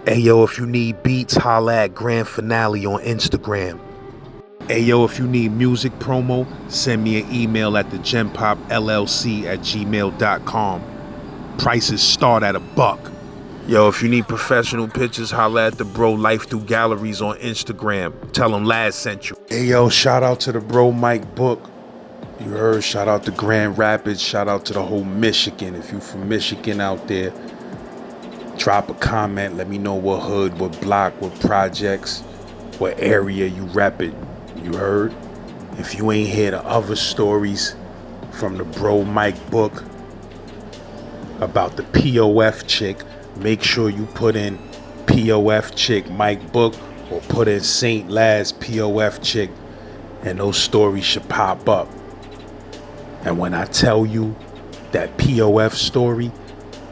Hey yo, if you need beats, holla at Grand Finale on Instagram. Hey yo, if you need music promo, send me an email at thegenpopllc@gmail.com. Prices start at $1. Yo, if you need professional pictures, holla at the bro Life Through Galleries on Instagram. Tell them Laz sent you. Hey yo, shout out to the bro Mike Book. You heard? Shout out to Grand Rapids. Shout out to the whole Michigan. If you from Michigan out there, drop a comment. Let me know what hood, what block, what projects, what area you rep it. You heard? If you ain't hear the other stories from the bro Mike Book about the POF chick, make sure you put in POF chick Mike Book or put in st.laz POF chick, and those stories should pop up. And when I tell you that POF story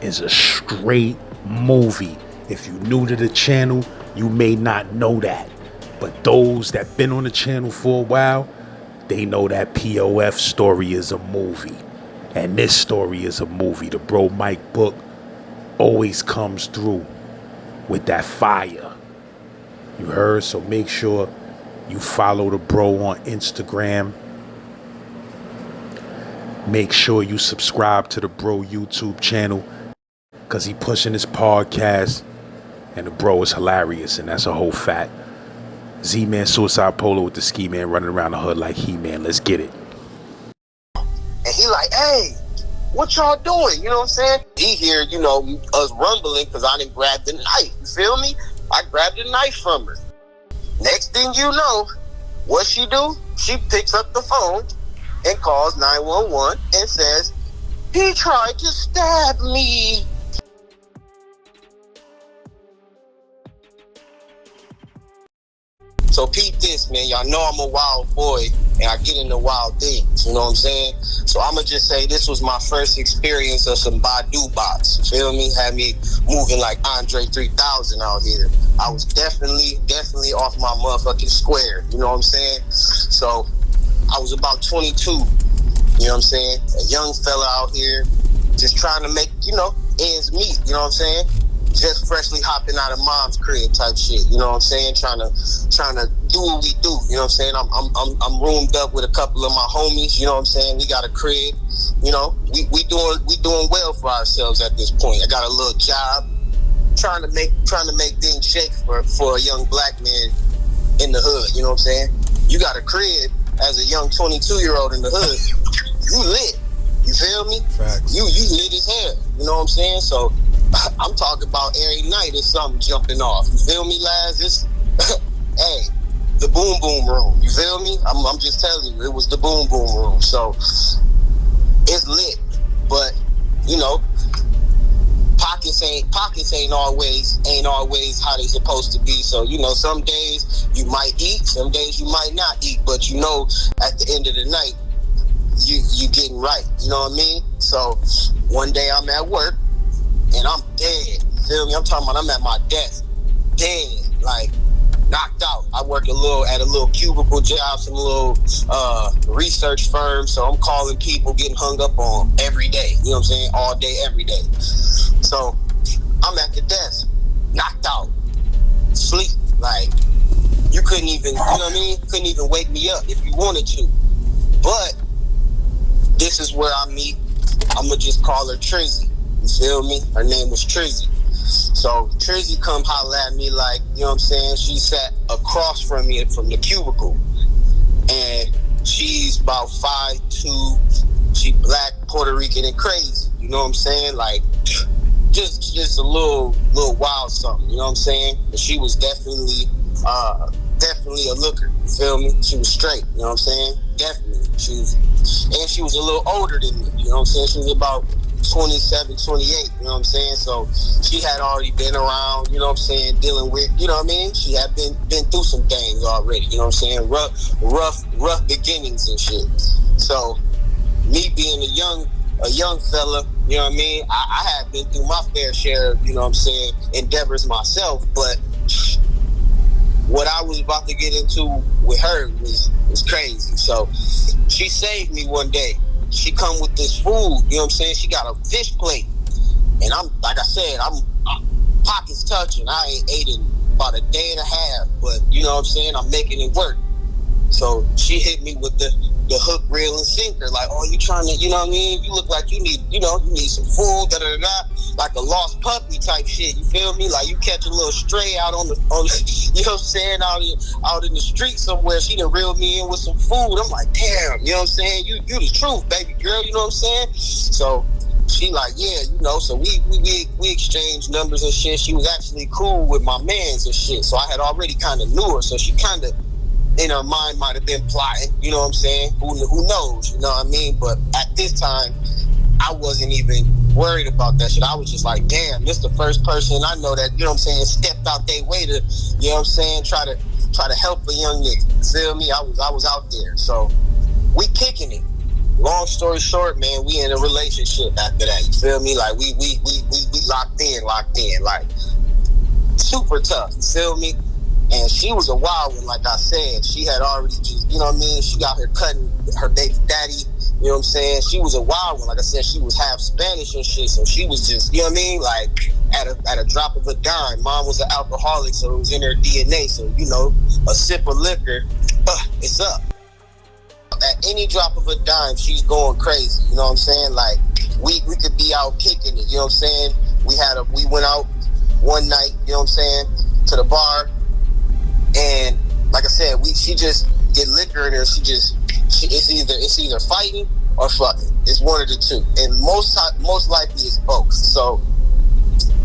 is a straight movie, if you new to the channel, you may not know that. But those that been on the channel for a while, they know that POF story is a movie. And this story is a movie. The bro Mike Book always comes through with that fire. You heard? So make sure you follow the bro on Instagram. Make sure you subscribe to the bro YouTube channel, because he pushing his podcast, and the bro is hilarious, and that's a whole fact. Z-Man Suicide Polo with the ski man running around the hood like He-Man. Let's get it. And he like, hey, what y'all doing? You know what I'm saying? He hear, us rumbling because I didn't grab the knife. You feel me? I grabbed the knife from her. Next thing you know, what she do? She picks up the phone and calls 911 and says, he tried to stab me. So peep this, man. Y'all know I'm a wild boy and I get into wild things. You know what I'm saying? So I'm going to just say this was my first experience of some Badu bots. You feel me? Had me moving like Andre 3000 out here. I was definitely off my motherfucking square. You know what I'm saying? So I was about 22. You know what I'm saying? A young fella out here just trying to make, ends meet. You know what I'm saying? Just freshly hopping out of mom's crib type shit, you know what I'm saying? Trying to do what we do, you know what I'm saying? I'm roomed up with a couple of my homies, you know what I'm saying? We got a crib, we doing well for ourselves at this point. I got a little job, trying to make things shake for a young black man in the hood, you know what I'm saying? You got a crib as a young 22-year-old in the hood, you lit, you feel me? Facts. You lit as hell, you know what I'm saying? So I'm talking about every night there's something jumping off. You feel me, Laz? It's hey, the boom boom room. You feel me? I'm just telling you, it was the boom boom room. So it's lit, but pockets ain't always how they supposed to be. So some days you might eat, some days you might not eat, but at the end of the night you getting right. You know what I mean? So one day I'm at work and I'm dead. You feel me? I'm talking about I'm at my desk, dead, like knocked out. I work at a little cubicle job, some little research firm. So I'm calling people, getting hung up on every day. You know what I'm saying? All day, every day. So I'm at the desk, knocked out, sleep. Like you couldn't even, couldn't even wake me up if you wanted to. But this is where I meet. I'm gonna just call her Trzy. You feel me? Her name was Trzy. So Trzy come holler at me like, you know what I'm saying? She sat across from me from the cubicle. And she's about 5'2". She black, Puerto Rican, and crazy. You know what I'm saying? Like, just a little wild something. You know what I'm saying? But she was definitely a looker. You feel me? She was straight. You know what I'm saying? Definitely. She was a little older than me. You know what I'm saying? She was about 27, 28, you know what I'm saying? So she had already been around, you know what I'm saying, dealing with, you know what I mean? She had been through some things already, you know what I'm saying? Rough beginnings and shit. So me being a young fella, you know what I mean? I had been through my fair share of, you know what I'm saying, endeavors myself, but what I was about to get into with her was crazy. So she saved me one day. She come with this food, you know what I'm saying? She got a fish plate. And I'm, like I said, pockets touching. I ain't ate in about a day and a half, but you know what I'm saying? I'm making it work. So she hit me with the hook, reel, and sinker. Like, oh, you trying to, you know what I mean? You look like you need some food, like a lost puppy type shit. You feel me? Like you catch a little stray out on the you know what I'm saying, out in the street somewhere. She done reeled me in with some food. I'm like, damn, you know what I'm saying? You the truth, baby girl. You know what I'm saying? So she like, yeah, you know. So we exchanged numbers and shit. She was actually cool with my mans and shit. So I had already kind of knew her. So she kind of, in her mind, might have been plotting, you know what I'm saying? Who knows, you know what I mean? But at this time, I wasn't even worried about that shit. I was just like, damn, this the first person I know that, you know what I'm saying, stepped out their way to, you know what I'm saying, try to help a young nigga. You feel me? I was out there. So we kicking it. Long story short, man, we in a relationship after that. You feel me? Like we locked in, like super tough. You feel me? And she was a wild one, like I said. She had already just, you know what I mean? She got her cutting her baby daddy, you know what I'm saying? She was a wild one. Like I said, she was half Spanish and shit, so she was just, you know what I mean? Like, at a drop of a dime. Mom was an alcoholic, so it was in her DNA. So, you know, a sip of liquor, it's up. At any drop of a dime, she's going crazy, you know what I'm saying? Like, we could be out kicking it, you know what I'm saying? We went out one night, you know what I'm saying, to the bar. And like I said, she just get liquor in her. It's either fighting or fucking. It's one of the two, and most likely it's both. So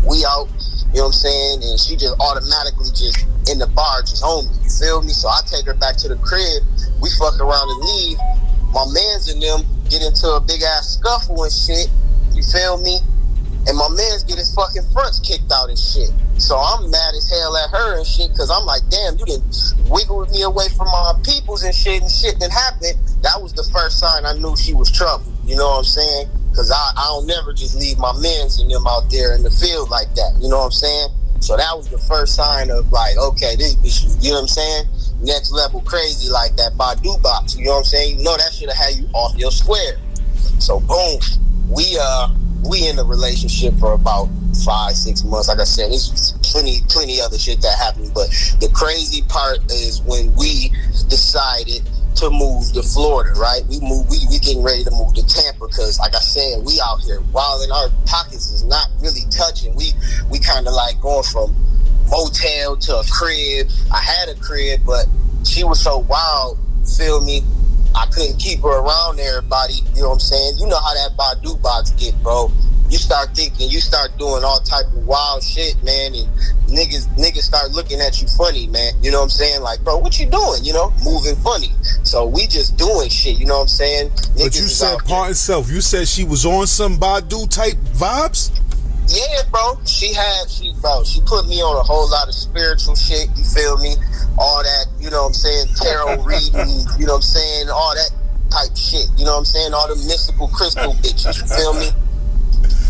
we out, you know what I'm saying, and she just automatically just in the bar, just on me. You feel me? So I take her back to the crib. We fuck around and leave. My mans and them get into a big ass scuffle and shit. You feel me? And my mans get his fucking fronts kicked out and shit. So I'm mad as hell at her and shit, because I'm like, damn, you done wiggled me away from my peoples and shit that happened. That was the first sign I knew she was trouble. You know what I'm saying? Because I don't never just leave my mans and them out there in the field like that. You know what I'm saying? So that was the first sign of like, okay, this bitch, you know what I'm saying? Next level crazy, like that Badu box. You know what I'm saying? You know that should have had you off your square. So boom, we in a relationship for about 5-6 months. Like I said, there's plenty other shit that happened, but the crazy part is when we decided to move to Florida, right? We getting ready to move to Tampa, because like I said, we out here while in our pockets is not really touching. We kind of like going from motel to a crib. I had a crib, but she was so wild, feel me, I couldn't keep her around everybody. You know what I'm saying? You know how that Badu box get, bro. You start thinking, you start doing all type of wild shit, man, and niggas start looking at you funny, man. You know what I'm saying? Like, bro, what you doing? You know, moving funny. So we just doing shit, you know what I'm saying? But you said part and self. You said she was on some Badu type vibes? Yeah, bro. She put me on a whole lot of spiritual shit, you feel me? All that, you know what I'm saying, tarot reading, you know what I'm saying, all that type shit, you know what I'm saying? All the mystical crystal bitches, you feel me?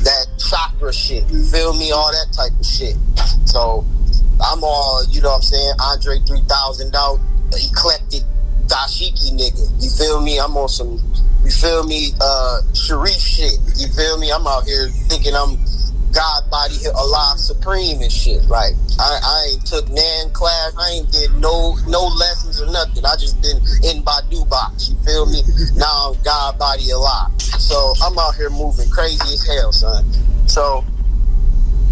That chakra shit, you feel me? All that type of shit. So I'm all, you know what I'm saying, Andre 3000 out, eclectic dashiki nigga, you feel me? I'm on some, you feel me, Sharif shit, you feel me? I'm out here thinking I'm God body Allah supreme and shit. Like I ain't took nan class, I ain't did no lessons or nothing. I just been in Badu box, you feel me? Now I'm God body Allah. So I'm out here moving crazy as hell, son. So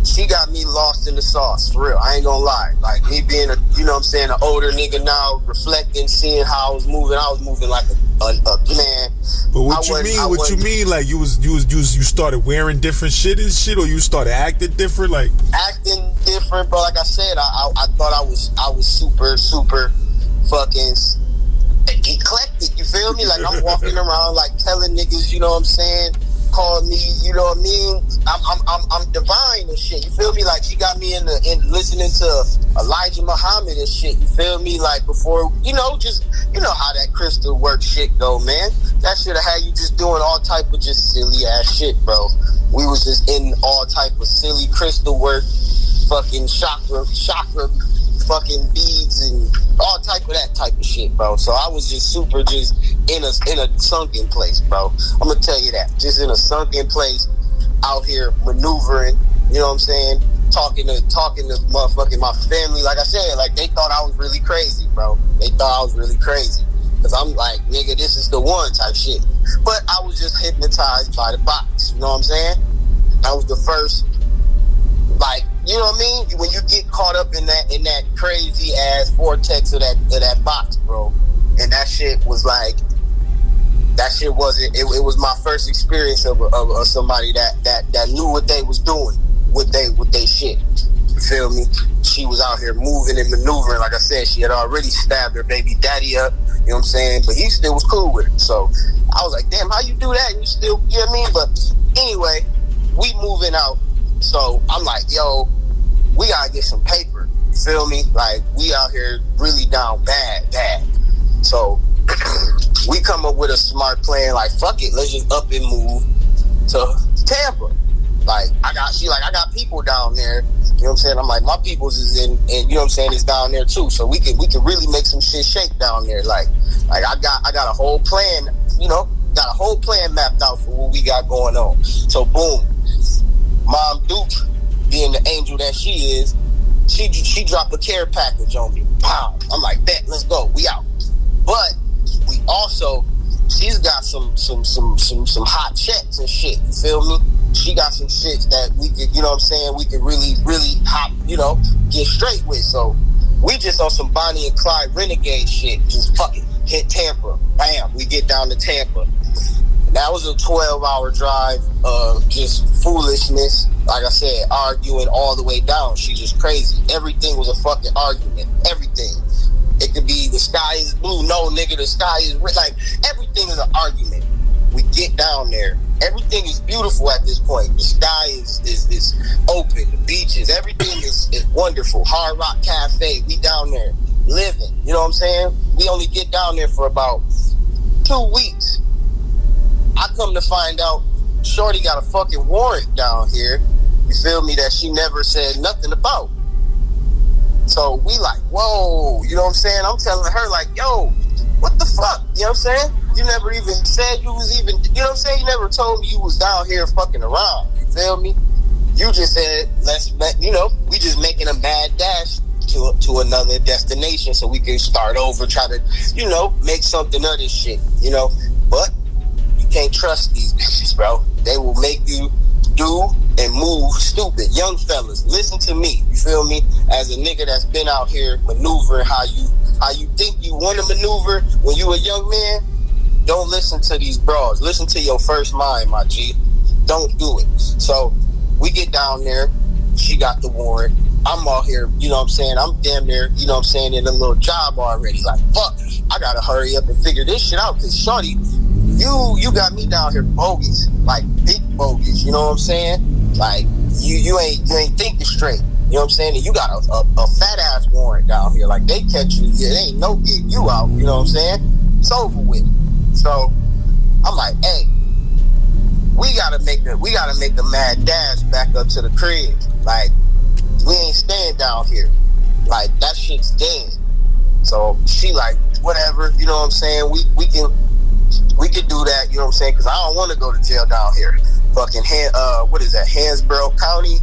she got me lost in the sauce, for real. I ain't gonna lie. Like me being a, you know what I'm saying, an older nigga now, reflecting, seeing how I was moving like a man. But what you mean? Like you started wearing different shit and shit, or you started acting different? Like acting different, bro. Like I said, I thought I was super fucking eclectic. You feel me? Like I'm walking around like telling niggas, you know what I'm saying, call me, you know what I mean? I'm divine and shit. You feel me? Like she got me in listening to Elijah Muhammad and shit. You feel me? Like before, you know, just you know how that crystal work shit go, man. That should have had you just doing all type of just silly ass shit, bro. We was just in all type of silly crystal work, fucking chakra, fucking beads and all type of that type of shit, bro. So I was just super just in a sunken place, bro. I'm gonna tell you that. Just in a sunken place, out here maneuvering, you know what I'm saying? talking to motherfucking my family. Like I said, like they thought I was really crazy, bro. They thought I was really crazy. Cause I'm like, nigga, this is the one type shit. But I was just hypnotized by the box. You know what I'm saying? That was the first, like, you know what I mean? When you get caught up in that crazy ass vortex of that box, bro. And that shit was like, that shit wasn't. It was my first experience of somebody that knew what they was doing with they shit. You feel me? She was out here moving and maneuvering. Like I said, she had already stabbed her baby daddy up. You know what I'm saying? But he still was cool with it. So I was like, damn, how you do that? And you still, you know what I mean? But anyway, we moving out. So I'm like, yo, we gotta get some paper. You feel me? Like, we out here really down bad. So we come up with a smart plan. Like, fuck it, let's just up and move to Tampa. Like, I got people down there. You know what I'm saying? I'm like, my people's is in, and you know what I'm saying, is down there too. So we could really make some shit shake down there. Like I got a whole plan, you know, got a whole plan mapped out for what we got going on. So boom, Mom Duke, being the angel that she is, she dropped a care package on me. Pow! I'm like, bet, let's go, we out. But we also, she's got some hot checks and shit. You feel me? She got some shit that we could, you know what I'm saying, we could really hop, you know, get straight with. So we just on some Bonnie and Clyde renegade shit. Just fucking hit Tampa. Bam, we get down to Tampa. And that was a 12-hour drive of just foolishness. Like I said, arguing all the way down. She just crazy. Everything was a fucking argument. Everything. It could be the sky is blue. No, nigga, the sky is red. Like, everything is an argument. We get down there. Everything is beautiful at this point. The sky is open. The beaches, everything is wonderful. Hard Rock Cafe, we down there living. You know what I'm saying? We only get down there for about 2 weeks. I come to find out, Shorty got a fucking warrant down here. You feel me? That she never said nothing about. So we like, whoa, you know what I'm saying? I'm telling her like, yo, what the fuck? You know what I'm saying? You never even said you was even, you know what I'm saying? You never told me you was down here fucking around. You feel me? You just said, you know, we just making a mad dash to another destination so we can start over, try to, you know, make something of this shit, you know? But you can't trust these bitches, bro. They will make you do and move stupid. Young fellas, listen to me. You feel me? As a nigga that's been out here maneuvering how you think you want to maneuver when you a young man, don't listen to these bros. Listen to your first mind, my G. Don't do it. So we get down there. She got the warrant. I'm out here, you know what I'm saying? I'm damn near, you know what I'm saying, in a little job already. Like, fuck, I gotta hurry up and figure this shit out, because shorty, you got me down here bogus, like big bogus, you know what I'm saying? Like, you ain't thinking straight, you know what I'm saying? And you got a fat ass warrant down here. Like, they catch you, it ain't no getting you out, you know what I'm saying? It's over with. So I'm like, hey, we gotta make the mad dash back up to the crib. Like, we ain't staying down here. Like, that shit's dead. So she like, whatever, you know what I'm saying? We can do that, you know what I'm saying? Because I don't want to go to jail down here. Fucking what is that? Hansborough County.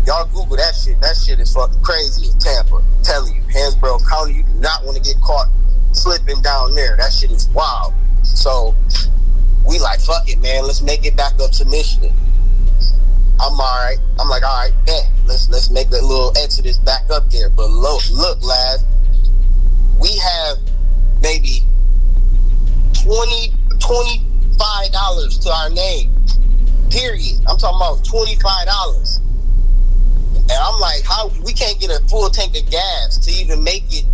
Y'all Google that shit. That shit is fucking crazy in Tampa. I'm telling you, Hansborough County. You do not want to get caught slipping down there. That shit is wild. So we like, fuck it, man. Let's make it back up to Michigan. I'm all right. I'm like, all right, bet. Let's make that little exodus back up there. But look, lad, we have maybe $25 to our name. Period. I'm talking about $25. And I'm like, how we can't get a full tank of gas to even make it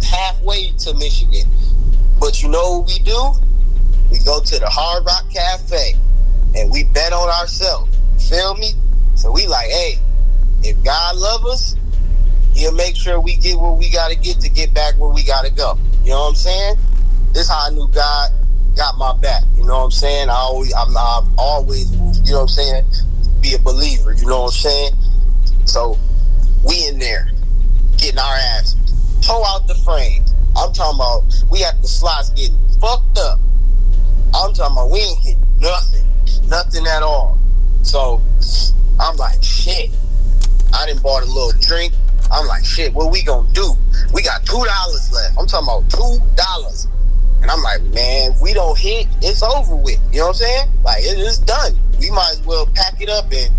halfway to Michigan. But you know what we do? We go to the Hard Rock Cafe and we bet on ourselves. Feel me? So we like, hey, if God love us, he'll make sure we get where we gotta get to get back where we gotta go. You know what I'm saying? This how I knew God got my back. You know what I'm saying? I've always, you know what I'm saying, be a believer. You know what I'm saying? So we in there getting our ass pull out the frame. I'm talking about we at the slots getting fucked up. I'm talking about we ain't hitting nothing at all. So I'm like, shit, I done bought a little drink. I'm like, shit, what we gonna do? We got $2 left. I'm talking about $2. And I'm like, man, if we don't hit, it's over with. You know what I'm saying? Like, it's done. We might as well pack it up and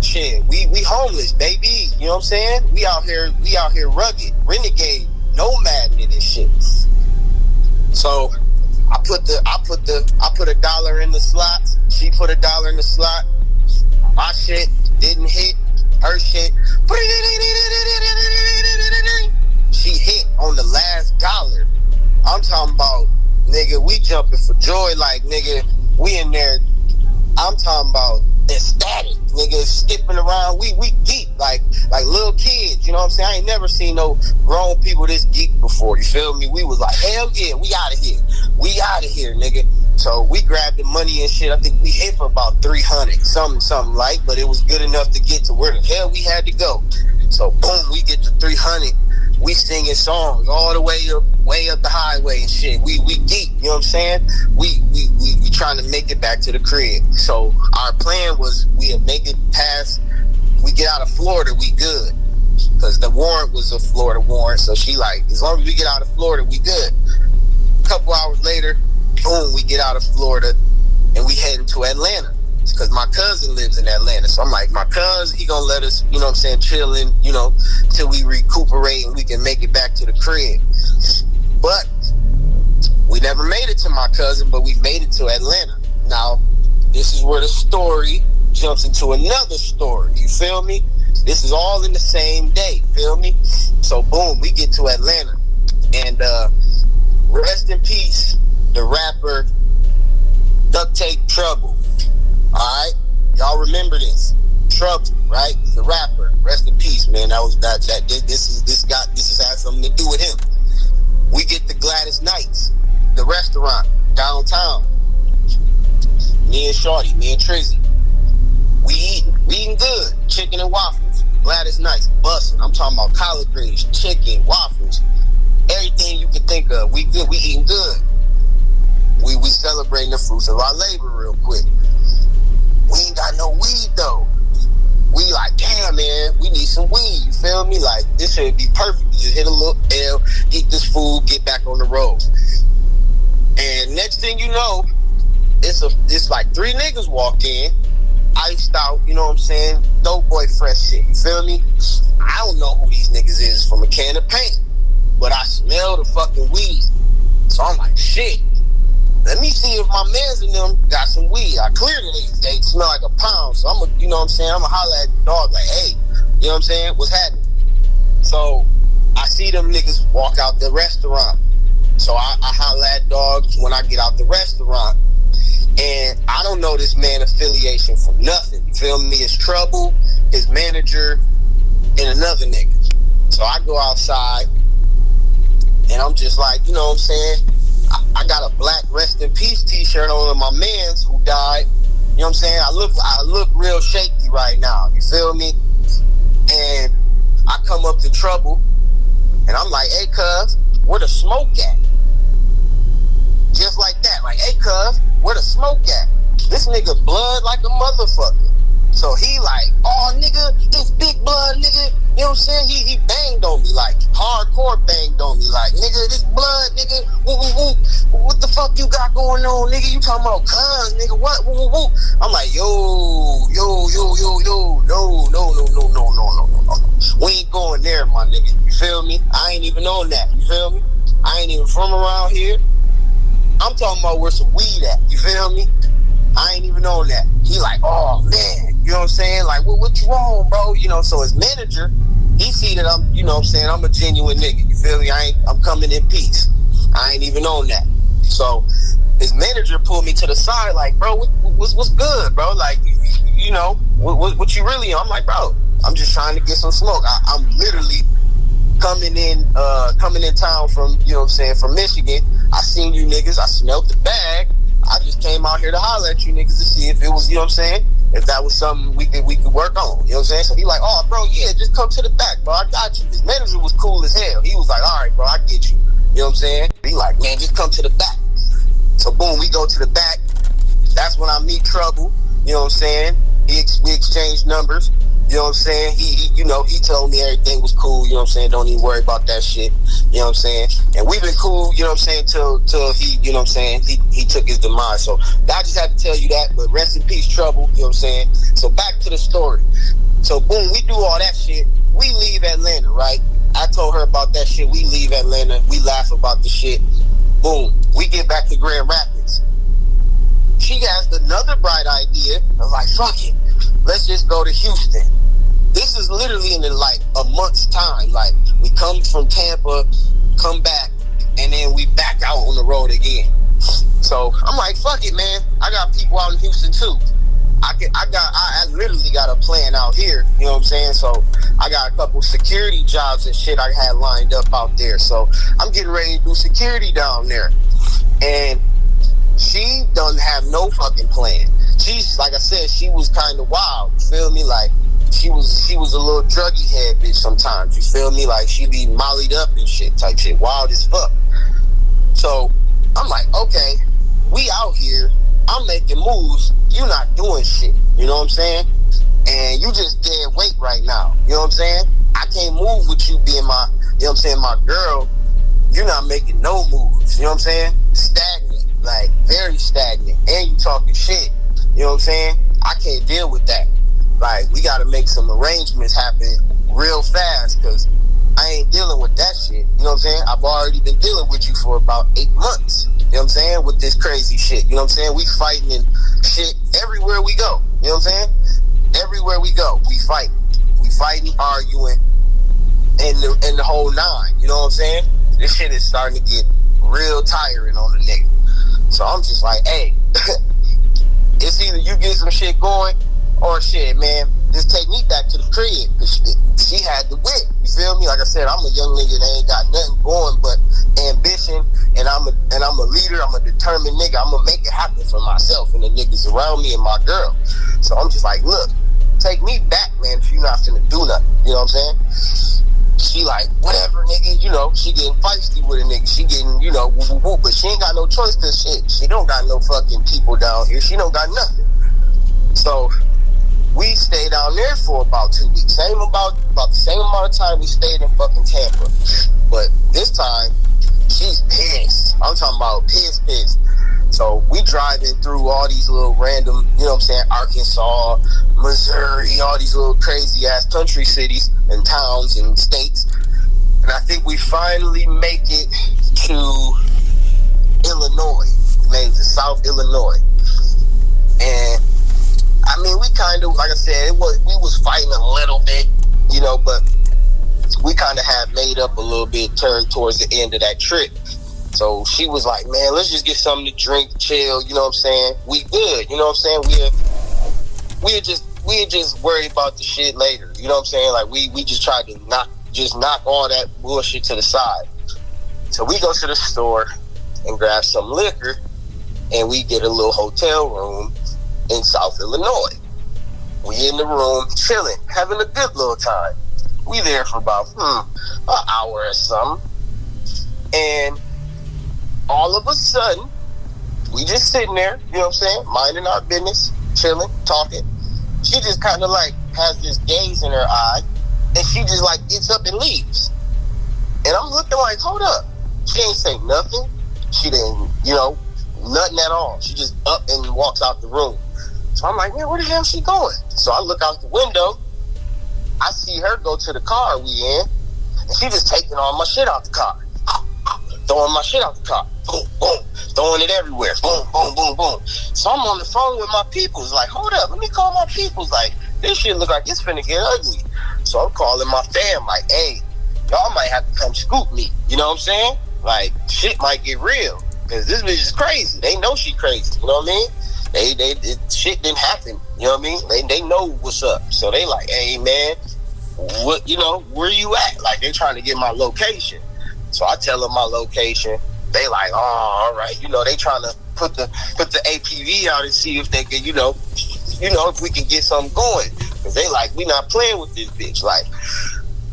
shit. We homeless, baby. You know what I'm saying? We out here rugged, renegade, nomad in this shit. So I put $1 in the slot. She put $1 in the slot. My shit didn't hit. Her shit, she hit on the last dollar. I'm talking about, nigga, we jumping for joy like, nigga, we in there. I'm talking about ecstatic, nigga, skipping around. We geek like little kids, you know what I'm saying? I ain't never seen no grown people this geek before, you feel me? We was like, hell yeah, we out of here. We out of here, nigga. So we grabbed the money and shit. I think we hit for about 300, something like, but it was good enough to get to where the hell we had to go. So boom, we get to 300. We singing songs all the way up the highway and shit. We geek, you know what I'm saying? We trying to make it back to the crib. So our plan was we'd make it past, we get out of Florida, we good. Because the warrant was a Florida warrant. So she like, as long as we get out of Florida, we good. A couple hours later, boom, we get out of Florida and we heading to Atlanta. Because my cousin lives in Atlanta. So I'm like, my cousin, he gonna let us, you know what I'm saying, chilling, you know, till we recuperate and we can make it back to the crib. But we never made it to my cousin, but we made it to Atlanta. Now, this is where the story jumps into another story. You feel me? This is all in the same day. Feel me? So boom, we get to Atlanta. And rest in peace, the rapper Duct Tape Trouble. Alright? Y'all remember this. Trouble, right? The rapper. Rest in peace, man. This has something to do with him. We get to Gladys Knights, the restaurant downtown. Me and Shorty, me and Trzy. We eating good. Chicken and waffles. Gladys Knights, busting. I'm talking about collard greens, chicken, waffles, everything you can think of. We good. We eating good. We celebrating the fruits of our labor real quick. We ain't got no weed though. We like, damn man, we need some weed. You feel me? Like, this should be perfect. Just hit a little L, eat this food, get back on the road. And next thing you know, it's like 3 niggas walk in, iced out, you know what I'm saying? Dope boy fresh shit. You feel me? I don't know who these niggas is from a can of paint, but I smell the fucking weed. So I'm like, shit. Let me see if my mans and them got some weed. I clearly they smell like a pound. So I'm you know what I'm saying? I'm gonna holler at the dog like, hey, you know what I'm saying? What's happening? So I see them niggas walk out the restaurant. So I holler at dogs when I get out the restaurant. And I don't know this man affiliation from nothing. You feel me? It's Trouble, his manager, and another nigga. So I go outside and I'm just like, you know what I'm saying? I got a black Rest in Peace t-shirt on of my mans who died. You know what I'm saying? I look real shaky right now. You feel me? And I come up to Trouble and I'm like, hey cuz, where the smoke at? Just like that. Like, hey cuz, where the smoke at? This nigga blood like a motherfucker. So he like, oh nigga, this big blood nigga, you know what I'm saying? He banged on me, like hardcore banged on me, like, nigga, this blood, nigga, woo woo woo. What the fuck you got going on, nigga? You talking about cuz, nigga, what? Woo woo woo. I'm like, yo, no. We ain't going there, my nigga. You feel me? I ain't even on that. You feel me? I ain't even from around here. I'm talking about where some weed at. You feel me? I ain't even on that. He like, oh man, you know what I'm saying? Like, what you on, bro? You know, so his manager, he see that I'm, you know what I'm saying, I'm a genuine nigga. You feel me? I'm coming in peace. I ain't even on that. So his manager pulled me to the side, like, bro, what's good, bro? Like, you know, what you really on? I'm like, bro, I'm just trying to get some smoke. I'm literally coming in town from, you know what I'm saying, from Michigan. I seen you niggas. I smelled the bag. I just came out here to holler at you niggas to see if it was, you know what I'm saying, if that was something we could work on. You know what I'm saying? So he like, oh, bro, yeah, just come to the back, bro. I got you. His manager was cool as hell. He was like, all right, bro, I get you. You know what I'm saying? He like, man, just come to the back. So boom, we go to the back. That's when I meet Trouble. You know what I'm saying? We exchanged numbers. You know what I'm saying? He told me everything was cool. You know what I'm saying? Don't even worry about that shit. You know what I'm saying? And we've been cool, you know what I'm saying, till he, you know what I'm saying, he took his demise. So I just had to tell you that, but rest in peace, Trouble, you know what I'm saying? So back to the story. So boom, we do all that shit. We leave Atlanta, right? I told her about that shit. We leave Atlanta. We laugh about the shit. Boom. We get back to Grand Rapids. She has another bright idea. I'm like, fuck it. Let's just go to Houston. This is literally in like a month's time. Like, we come from Tampa, come back, and then we back out on the road again. So I'm like, fuck it, man. I got people out in Houston too. I literally got a plan out here, you know what I'm saying? So I got a couple security jobs and shit I had lined up out there. So I'm getting ready to do security down there. And she doesn't have no fucking plan. She's, like I said, she was kind of wild, you feel me? Like, she was a little druggy head bitch sometimes, you feel me? Like, she be mollied up and shit type shit, wild as fuck. So I'm like, okay, we out here, I'm making moves, you not doing shit, you know what I'm saying? And you just dead weight right now, you know what I'm saying? I can't move with you being my, you know what I'm saying, my girl. You're not making no moves, you know what I'm saying? Stagnant, like very stagnant, and you talking shit, you know what I'm saying? I can't deal with that. Like, we gotta make some arrangements happen real fast, because I ain't dealing with that shit, you know what I'm saying? I've already been dealing with you for about 8 months. You know what I'm saying? With this crazy shit. You know what I'm saying? We fighting and shit everywhere we go. You know what I'm saying? Everywhere we go, we fight. We fighting, arguing, and the whole nine. You know what I'm saying? This shit is starting to get real tiring on the nigga. So I'm just like, hey, it's either you get some shit going or shit, man, just take me back to the crib. Cause she had the wit. You feel me? Like I said, I'm a young nigga that ain't got nothing going but ambition, and I'm a leader. I'm a determined nigga. I'm gonna make it happen for myself and the niggas around me and my girl. So I'm just like, look, take me back, man, if you're not finna do nothing. You know what I'm saying? She like, whatever, nigga, you know, she getting feisty with a nigga. She getting, you know, woo, woo, woo, but she ain't got no choice, cause she don't got no fucking people down here. She don't got nothing. So we stayed down there for about 2 weeks. About the same amount of time we stayed in fucking Tampa. But this time, she's pissed. I'm talking about pissed. So we driving through all these little random, you know what I'm saying, Arkansas, Missouri, all these little crazy ass country cities and towns and states. And I think we finally make it to Illinois. We made it to South Illinois. And I mean, we kind of, like I said, we was fighting a little bit, you know, but we kind of had made up a little bit, turned towards the end of that trip. So she was like, man, let's just get something to drink, chill, you know what I'm saying? We good, you know what I'm saying? We'll just worry about the shit later, you know what I'm saying? Like, we just tried to knock all that bullshit to the side. So we go to the store and grab some liquor, and we get a little hotel room in South Illinois. We in the room chilling, having a good little time. We there for about an hour or something, and all of a sudden, we just sitting there, you know what I'm saying, minding our business, chilling, talking. She just kind of like has this gaze in her eye, and she just like gets up and leaves. And I'm looking like, hold up. She ain't say nothing. She didn't, you know, nothing at all. She just up and walks out the room. So I'm like, man, where the hell is she going? So I look out the window. I see her go to the car we in, and she just taking all my shit out the car. Throwing my shit out the car. Boom, boom. Throwing it everywhere. Boom, boom, boom, boom. So I'm on the phone with my peoples. Like, hold up. Let me call my peoples. Like, this shit look like it's finna get ugly. So I'm calling my fam. Like, hey, y'all might have to come scoop me. You know what I'm saying? Like, shit might get real. Because this bitch is crazy. They know she crazy. You know what I mean? Shit didn't happen. You know what I mean? They know what's up. So they like, hey, man, what, you know, where you at? Like, they trying to get my location. So I tell them my location. They like, oh, all right. You know, they trying to put the APV out and see if they can, you know, if we can get something going. Because they like, we not playing with this bitch. Like,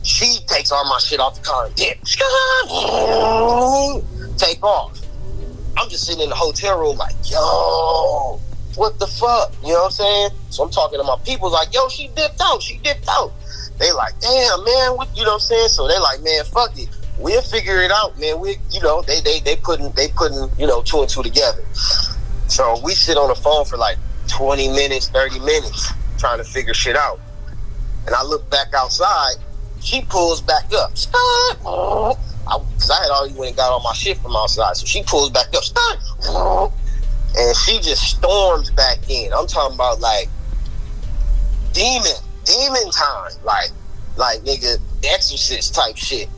she takes all my shit off the car and dip. Take off. I'm just sitting in the hotel room like, yo, what the fuck? You know what I'm saying? So I'm talking to my people like, yo, she dipped out. They like, damn, man, what, you know what I'm saying? So they like, man, fuck it. We'll figure it out, man. We, you know, they putting, you know, 2 and 2 together. So we sit on the phone for like 20 minutes, 30 minutes trying to figure shit out. And I look back outside, she pulls back up. Because I had already went and got all my shit from outside. So she pulls back up. And she just storms back in. I'm talking about like demon time. Like nigga, Exorcist type shit.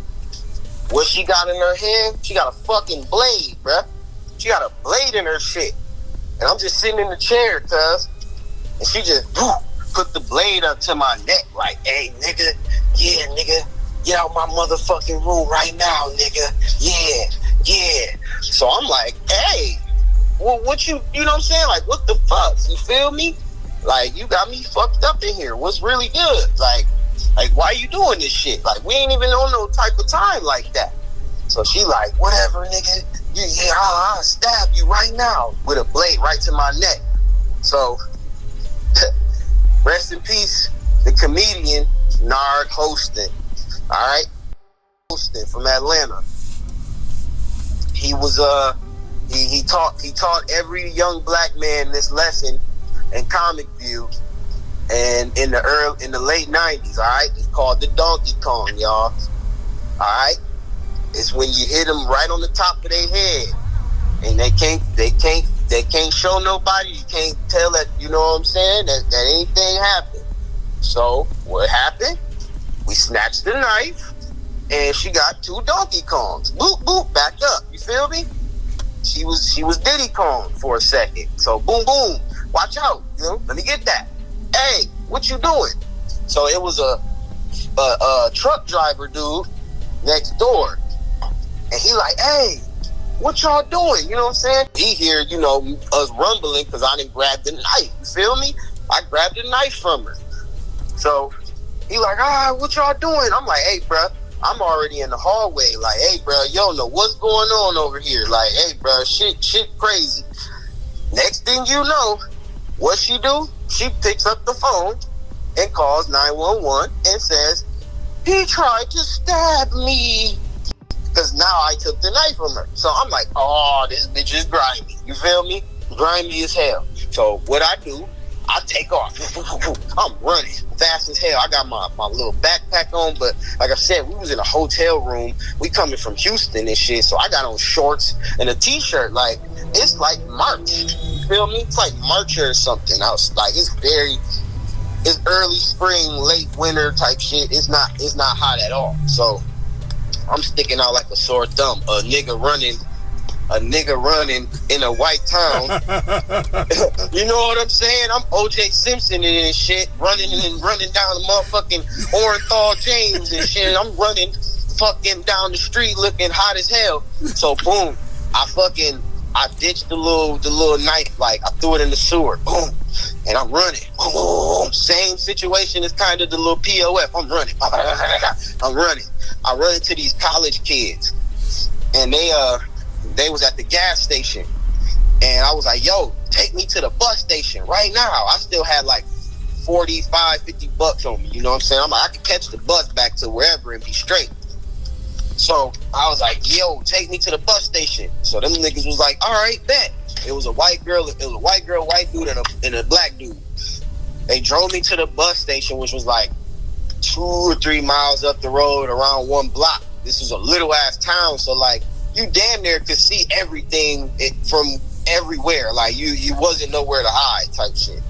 What she got in her hand? She got a fucking blade, bruh. She got a blade in her shit. And I'm just sitting in the chair, cuz. And she just put the blade up to my neck like, hey, nigga, yeah, nigga, get out my motherfucking room right now, nigga. Yeah. So I'm like, hey, well, what you know what I'm saying? Like, what the fuck? You feel me? Like, you got me fucked up in here. What's really good? Like, why you doing this shit? Like, we ain't even on no type of time like that. So she like, whatever, nigga. Yeah, I'll stab you right now with a blade right to my neck. So, rest in peace, the comedian Nard Hostin. All right, Hostin from Atlanta. He was he taught every young black man this lesson in Comic View, and in the late 90s. All right, it's called the Donkey Kong, y'all. All right. It's when you hit them right on the top of their head, and they can't show nobody. You can't tell that, you know what I'm saying, that anything happened. So what happened? We snatched the knife, and she got 2 Donkey Kongs. Boop boop, back up. You feel me? She was Diddy Kong for a second. So boom boom, watch out. You know, let me get that. Hey, what you doing? So it was a truck driver dude next door. And he like, hey, what y'all doing? You know what I'm saying? He hear, you know, us rumbling because I didn't grab the knife. You feel me? I grabbed the knife from her. So he like, what y'all doing? I'm like, hey, bro, I'm already in the hallway. Like, hey, bro, you don't know what's going on over here. Like, hey, bro, shit crazy. Next thing you know, what she do? She picks up the phone and calls 911 and says, he tried to stab me. Because now I took the knife from her. So I'm like, oh, this bitch is grimy. You feel me? Grimy as hell. So what I do, I take off. I'm running fast as hell. I got my little backpack on, but like I said, we was in a hotel room. We coming from Houston and shit, so I got on shorts and a t-shirt. Like, it's like March. You feel me? It's like March or something. I was like, it's early spring, late winter type shit. It's not hot at all. So I'm sticking out like a sore thumb. A nigga running in a white town. You know what I'm saying? I'm O.J. Simpson and shit, running down the motherfucking Orenthal James and shit. I'm running fucking down the street looking hot as hell. So boom, I ditched the little knife, like I threw it in the sewer. Boom. And I'm running. Boom. Same situation as kind of the little POF. I'm running. I run into these college kids, and they was at the gas station, and I was like, yo, take me to the bus station right now. I still had like 45, 50 bucks on me. You know what I'm saying? I'm like, I could catch the bus back to wherever and be straight. So I was like, yo, take me to the bus station. So them niggas was like, all right, bet. It was a white girl, white dude, and a black dude. They drove me to the bus station, which was like 2 or 3 miles up the road, around 1 block. This was a little ass town, so like you damn near could see everything from everywhere. Like you wasn't nowhere to hide type shit.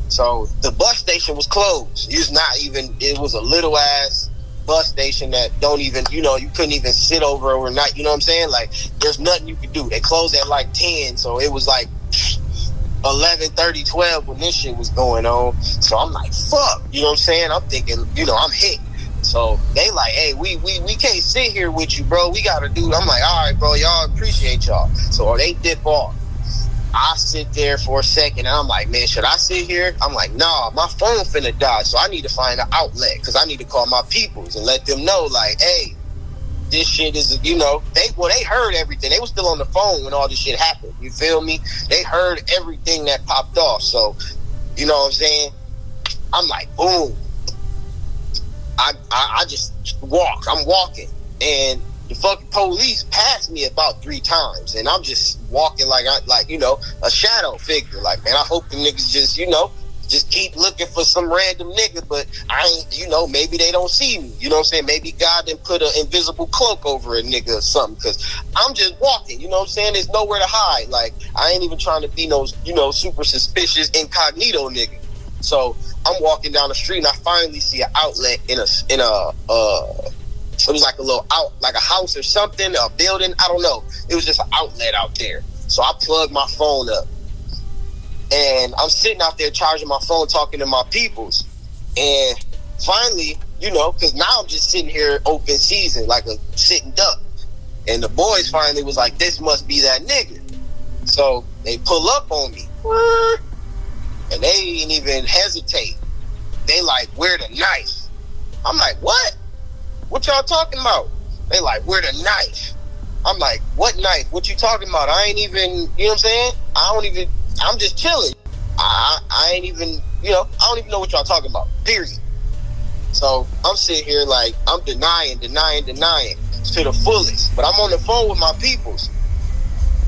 So the bus station was closed. It was a little ass bus station that don't even, you know, you couldn't even sit over overnight. You know what I'm saying? Like there's nothing you could do. They closed at like 10, so it was like 11:30, 12 when this shit was going on. So I'm like, fuck. You know what I'm saying? I'm thinking, you know, I'm hit. So they like, hey, we can't sit here with you, bro. We gotta do. I'm like, all right, bro, y'all, appreciate y'all. So they dip off. I sit there for a second, and I'm like, man, should I sit here? I'm like, nah, my phone finna die, so I need to find an outlet, because I need to call my peoples and let them know, like, hey, this shit is, they heard everything. They were still on the phone when all this shit happened. You feel me? They heard everything that popped off. So, you know what I'm saying? I'm like, boom. I just walk. I'm walking. And the fucking police passed me about 3 times. And I'm just walking like a shadow figure. Like, man, I hope the niggas just keep looking for some random nigga, but I ain't, maybe they don't see me. You know what I'm saying? Maybe God done put an invisible cloak over a nigga or something, because I'm just walking. You know what I'm saying? There's nowhere to hide. Like, I ain't even trying to be no, super suspicious incognito nigga. So I'm walking down the street and I finally see an outlet it was like a little like a house or something, a building. I don't know. It was just an outlet out there. So I plugged my phone up. And I'm sitting out there charging my phone, talking to my peoples. And finally, because now I'm just sitting here open season, like a sitting duck. And the boys finally was like, this must be that nigga. So they pull up on me. And they ain't even hesitate. They like, where the knife? I'm like, what? What y'all talking about? They like, where the knife? I'm like, what knife? What you talking about? I ain't even, you know what I'm saying? I'm just chilling. I ain't even, I don't even know what y'all talking about, period. So I'm sitting here like, I'm denying to the fullest. But I'm on the phone with my peoples.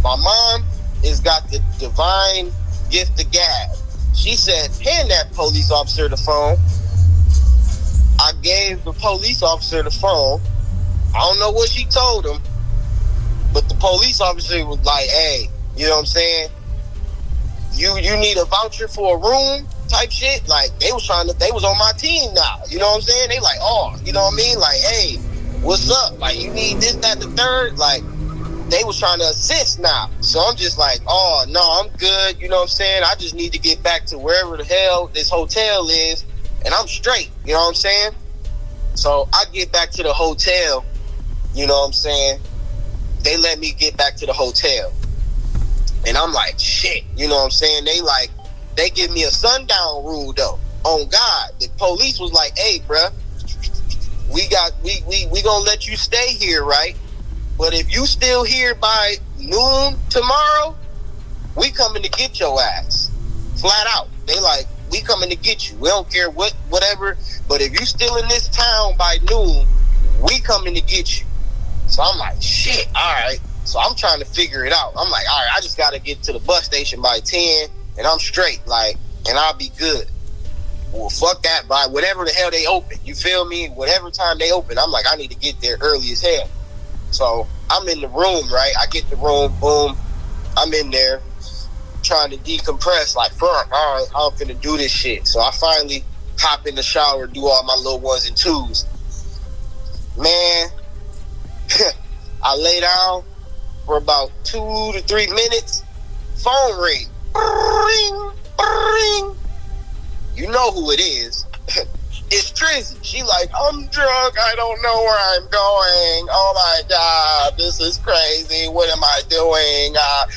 My mom has got the divine gift of gab. She said, hand that police officer the phone. I gave the police officer the phone. I don't know what she told him, but the police officer was like, hey, you know what I'm saying? You need a voucher for a room type shit. Like, they was on my team now. You know what I'm saying? They like, oh, you know what I mean? Like, hey, what's up? Like, you need this, that, the third? Like, they was trying to assist now. So I'm just like, oh, no, I'm good. You know what I'm saying? I just need to get back to wherever the hell this hotel is, and I'm straight. You know what I'm saying? So I get back to the hotel. You know what I'm saying? They let me get back to the hotel. And I'm like, shit, you know what I'm saying? They give me a sundown rule though. On God, the police was like, hey, bruh, we gonna let you stay here, right? But if you still here by noon tomorrow, we coming to get your ass. Flat out. They like, we coming to get you. We don't care whatever. But if you still in this town by noon, we coming to get you. So I'm like, shit, all right. So I'm trying to figure it out. I'm like, all right, I just got to get to the bus station by 10, and I'm straight, like, and I'll be good. Well, fuck that, by whatever the hell they open. You feel me? Whatever time they open, I'm like, I need to get there early as hell. So I'm in the room, right? I get the room, boom. I'm in there trying to decompress, like, fuck, all right, I'm finna do this shit. So I finally hop in the shower, do all my little ones and twos. Man, I lay down for about 2 to 3 minutes. Phone ring. Ring, ring. You know who it is. It's Trzy. She like, I'm drunk. I don't know where I'm going. Oh my God, this is crazy. What am I doing?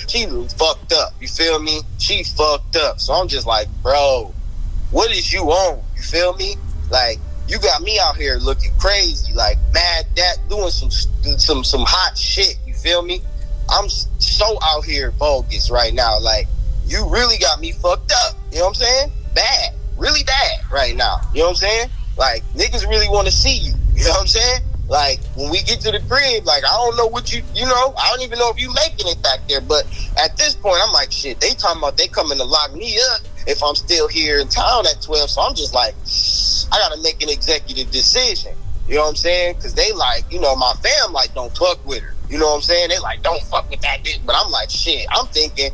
She fucked up. You feel me? She fucked up. So I'm just like, bro, what is you on? You feel me? Like, you got me out here looking crazy, like mad that doing some hot shit. You feel me? I'm so out here bogus right now. Like, you really got me fucked up. You know what I'm saying? Bad. Really bad right now. You know what I'm saying? Like, niggas really want to see you. You know what I'm saying? Like, when we get to the crib, like, I don't know what I don't even know if you making it back there. But at this point, I'm like, shit, they talking about they coming to lock me up if I'm still here in town at 12. So I'm just like, I got to make an executive decision. You know what I'm saying? Because they like, my fam like, don't fuck with her. You know what I'm saying? They like, don't fuck with that bitch. But I'm like, shit, I'm thinking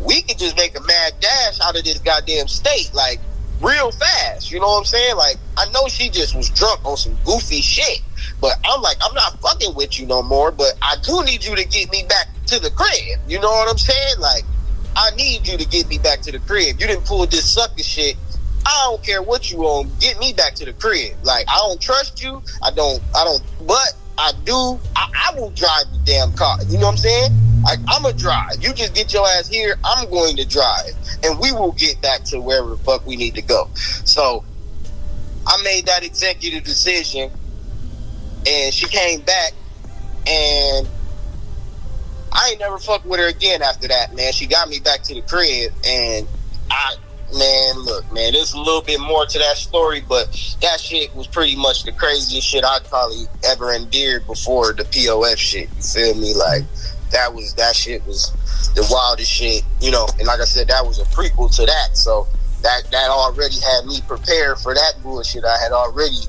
we could just make a mad dash out of this goddamn state, like, real fast. You know what I'm saying? Like, I know she just was drunk on some goofy shit. But I'm like, I'm not fucking with you no more. But I do need you to get me back to the crib. You know what I'm saying? Like, I need you to get me back to the crib. You didn't pull this sucker shit. I don't care what you on. Get me back to the crib. Like, I don't trust you. I don't, but I do. I will drive the damn car. You know what I'm saying? Like, I'm going to drive. You just get your ass here. I'm going to drive. And we will get back to wherever the fuck we need to go. So I made that executive decision. And she came back. And I ain't never fucked with her again after that, man. She got me back to the crib, and look, man, there's a little bit more to that story, but that shit was pretty much the craziest shit I'd probably ever endured before the POF shit. You feel me? Like, that shit was the wildest shit, you know. And like I said, that was a prequel to that, so that already had me prepared for that bullshit I had already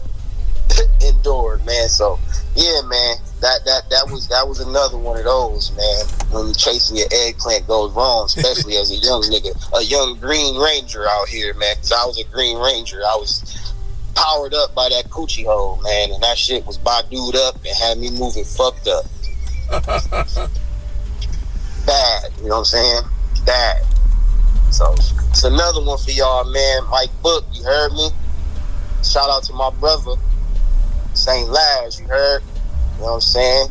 endured, man. So yeah, man, that was another one of those, man. When chasing your eggplant goes wrong, especially as a young nigga, a young Green Ranger out here, man. Because I was a Green Ranger, I was powered up by that coochie hole, man, and that shit was Badu'd up and had me moving fucked up. Bad, you know what I'm saying? Bad. So it's another one for y'all, man. Mike Book, you heard me? Shout out to my brother, St.Laz, you heard? You know what I'm saying?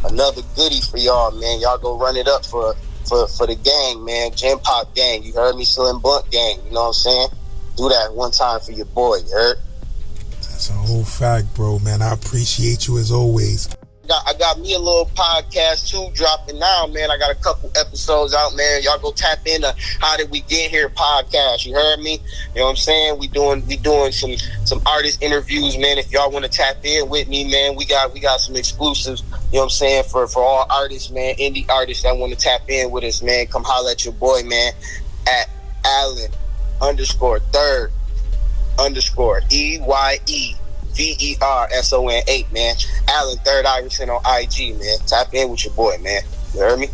Another goodie for y'all, man. Y'all go run it up for the gang, man. Gen Pop gang, you heard me? Slim Blunt gang, you know what I'm saying? Do that one time for your boy, you heard? That's a whole fact, bro, man. I appreciate you as always. I got me a little podcast too dropping now, man. I got a couple episodes out, man. Y'all go tap into How Did We Get Here podcast. You heard me? You know what I'm saying? We doing some artist interviews, man. If y'all want to tap in with me, man, we got some exclusives, you know what I'm saying, for all artists, man, indie artists that want to tap in with us, man. Come holler at your boy, man, at Allen_third_EYE VERSON 8, man. Allen Third Iverson on IG, man. Tap in with your boy, man. You heard me?